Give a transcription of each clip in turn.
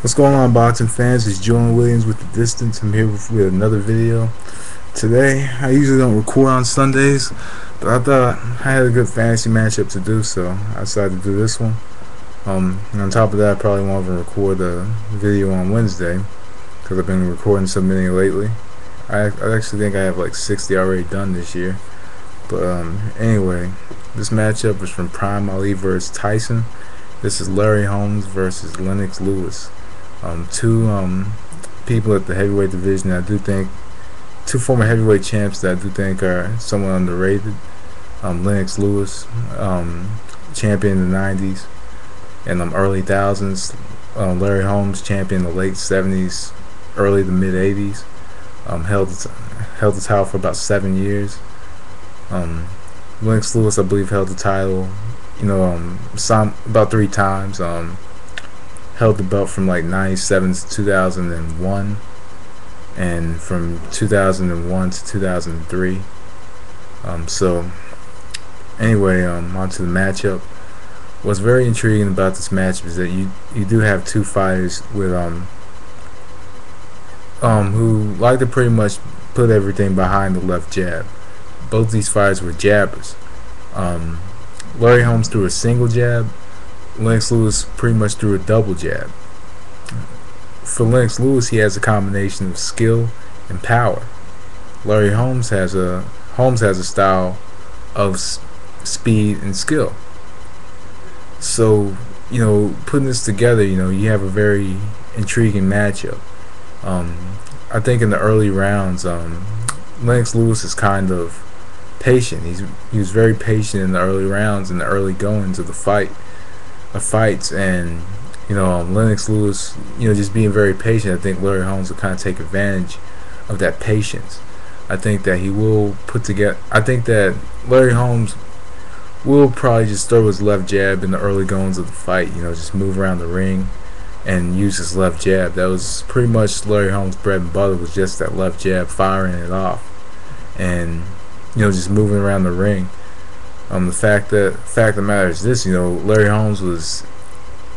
What's going on, boxing fans? It's Jordan Williams with The Distance. I'm here with another video. Today, I usually don't record on Sundays, but I thought I had a good fantasy matchup to do, so I decided to do this one. And on top of that, I probably won't even record a video on Wednesday, because I've been recording so many lately. I actually think I have like 60 already done this year. But anyway, this matchup is from Prime Ali versus Tyson. This is Larry Holmes versus Lennox Lewis. Two people at the heavyweight division that I do think, two former heavyweight champs that I do think are somewhat underrated. Lennox Lewis, champion in the 90s and early thousands. Larry Holmes, champion in the late 70s, early to mid 80s. Held the title for about 7 years. Lennox Lewis, I believe, held the title, about 3 times. Held the belt from like 97 to 2001, and from 2001 to 2003. So anyway, on to the matchup. What's very intriguing about this matchup is that you do have two fighters with who like to pretty much put everything behind the left jab. Both these fighters were jabbers. Larry Holmes threw a single jab. Lennox Lewis pretty much threw a double jab. For Lennox Lewis, he has a combination of skill and power. Larry Holmes has a style of speed and skill. So, putting this together, you have a very intriguing matchup. I think in the early rounds, Lennox Lewis is kind of patient. He was very patient in the early rounds and the early goings of the fights, and Lennox Lewis, just being very patient. I think Larry Holmes will kind of take advantage of that patience. I think that he will put together. I think that Larry Holmes will probably just throw his left jab in the early goings of the fight. Just move around the ring and use his left jab. That was pretty much Larry Holmes' bread and butter, was just that left jab, firing it off, and just moving around the ring. The fact of the matter is this: Larry Holmes was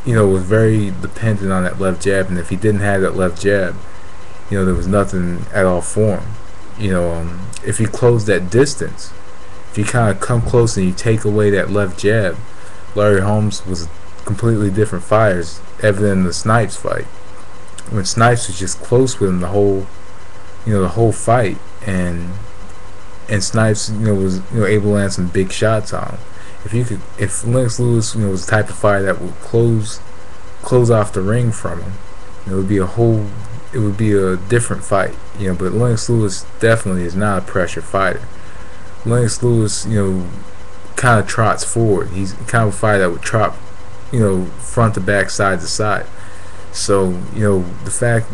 very dependent on that left jab, and if he didn't have that left jab, there was nothing at all for him. If he closed that distance, if you kind of come close and you take away that left jab, Larry Holmes was a completely different fighter, evident in the Snipes fight, when Snipes was just close with him the whole fight, and Snipes was able to land some big shots on him. If Lennox Lewis was the type of fighter that would close off the ring from him, it would be a different fight. But Lennox Lewis definitely is not a pressure fighter. Lennox Lewis kind of trots forward. He's kind of a fighter that would trot front to back, side to side. So the fact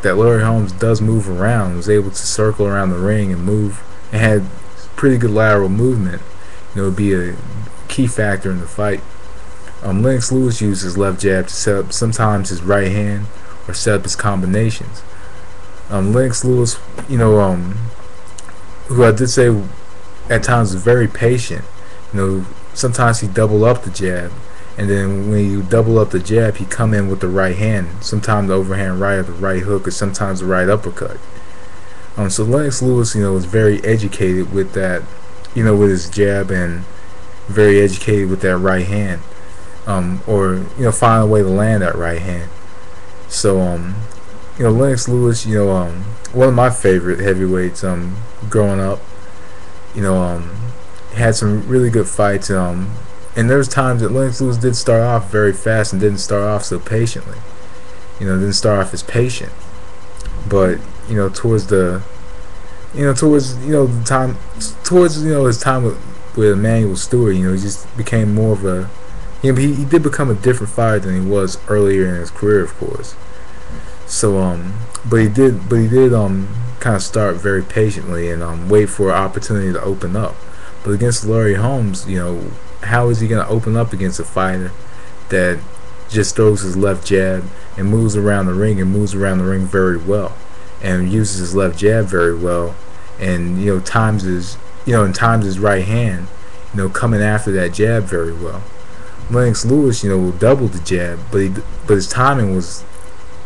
that Larry Holmes does move around, was able to circle around the ring and move, and had pretty good lateral movement, would be a key factor in the fight. Lennox Lewis used his left jab to set up sometimes his right hand, or set up his combinations. Lennox Lewis, who I did say at times was very patient. Sometimes he double up the jab, and then when you double up the jab, he come in with the right hand, sometimes the overhand right or the right hook, or sometimes the right uppercut. So Lennox Lewis, was very educated with that, with his jab, and very educated with that right hand, or find a way to land that right hand. So Lennox Lewis, one of my favorite heavyweights growing up. Had some really good fights, and there's times that Lennox Lewis did start off very fast and didn't start off so patiently. Didn't start off as patient, but towards the his time with Emmanuel Stewart, he just became more of a, he did become a different fighter than he was earlier in his career, of course. So but he did kind of start very patiently and wait for an opportunity to open up. But against Larry Holmes, how is he going to open up against a fighter that just throws his left jab and moves around the ring, very well, and uses his left jab very well, and times his right hand, coming after that jab very well. Lennox Lewis, will double the jab, but his timing was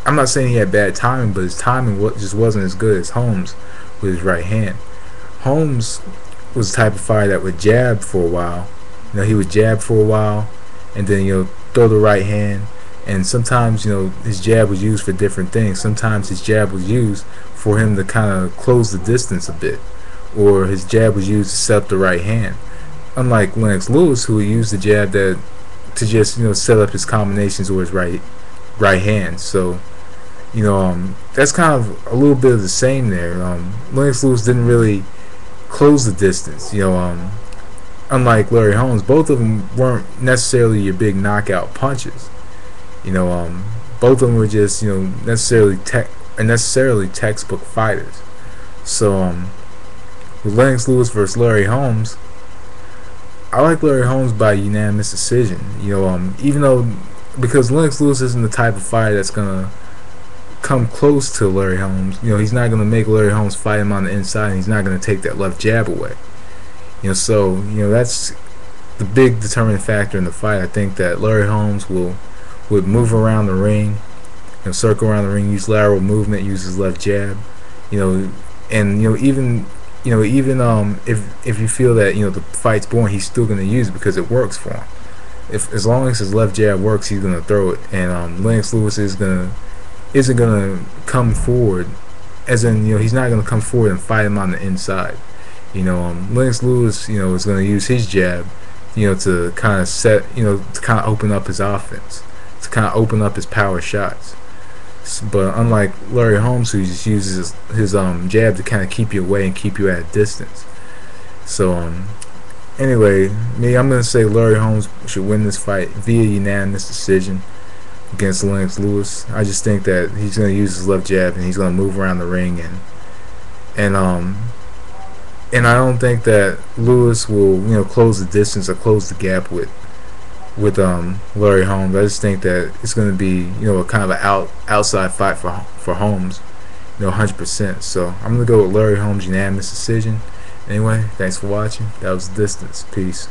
I'm not saying he had bad timing, but his timing just wasn't as good as Holmes with his right hand. Holmes was the type of fighter that would jab for a while. He would jab for a while, and then throw the right hand. And sometimes his jab was used for different things. Sometimes his jab was used for him to kind of close the distance a bit, or his jab was used to set up the right hand. Unlike Lennox Lewis, who would use the jab to just set up his combinations with his right hand. So that's kind of a little bit of the same there. Lennox Lewis didn't really close the distance. Unlike Larry Holmes, both of them weren't necessarily your big knockout punches. Both of them were just necessarily textbook fighters. So with Lennox Lewis versus Larry Holmes, I like Larry Holmes by unanimous decision. Even though because Lennox Lewis isn't the type of fighter that's gonna come close to Larry Holmes. He's not gonna make Larry Holmes fight him on the inside, and he's not gonna take that left jab away. So that's the big determining factor in the fight. I think that Larry Holmes would move around the ring, circle around the ring, use lateral movement, use his left jab, and even if you feel that the fight's boring, he's still gonna use it because it works for him. As long as his left jab works, he's gonna throw it. And Lennox Lewis isn't gonna come forward, as in he's not gonna come forward and fight him on the inside. Lennox Lewis is gonna use his jab, to kind of to kind of open up his offense, to kind of open up his power shots. But unlike Larry Holmes, who just uses his jab to kind of keep you away and keep you at a distance. So anyway, I'm gonna say Larry Holmes should win this fight via unanimous decision against Lennox Lewis. I just think that he's gonna use his left jab and he's gonna move around the ring, and I don't think that Lewis will close the distance or close the gap with Larry Holmes. I just think that it's going to be a kind of an outside fight for Holmes, 100%. So I'm going to go with Larry Holmes unanimous decision. Anyway, thanks for watching. That was The Distance. Peace.